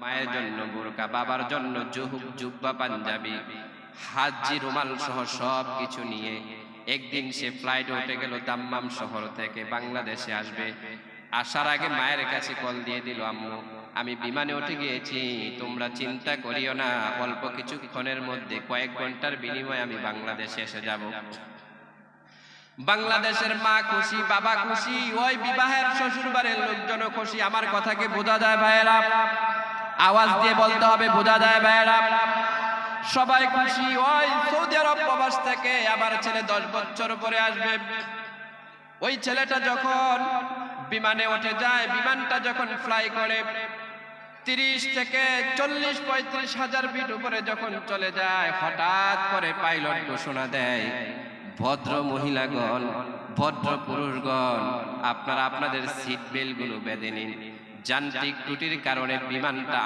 মায়ের জন্য বোরকা, বাবার জন্য জুব্বা পাঞ্জাবি, হাজি রুমাল সহ সব কিছু নিয়ে একদিন সে ফ্লাইটে উঠে গেল। দাম্মাম শহর থেকে বাংলাদেশে আসবে। আসার আগে মায়ের কাছে কল দিয়ে দিল, আম্মু আমি বিমানে উঠে গিয়েছি, তোমরা চিন্তা করিও না, অল্প কিছুক্ষণের মধ্যে কয়েক ঘন্টার বিনিময়ে আমি বাংলাদেশে এসে যাব। বাংলাদেশের মা খুশি, বাবা খুশি, ওই বিবাহের শ্বশুর বাড়ির লোকজন খুশি। আমার কথাকে বোঝা যায় ভাইয়েরা? আওয়াজ দিয়ে বলতে হবে, বোঝা যায় ভাইয়েরা? সবাই খুশি। ওই সৌদি আরব প্রবাস থেকে আবার ছেলে 10 বছর পরে আসবে। ওই ছেলেটা যখন বিমানে উঠে যায়, বিমানটা যখন ফ্লাই করে 30 থেকে 40-35 হাজার ফিট উপরে যখন চলে যায়, হঠাৎ করে পাইলট ঘোষণা দেয়, ভদ্র মহিলাগণ, ভদ্র পুরুষগণ, আপনারা আপনাদের সিট বেল্ট গুলো বেঁধে নিন, যান্ত্রিক ত্রুটির কারণে বিমানটা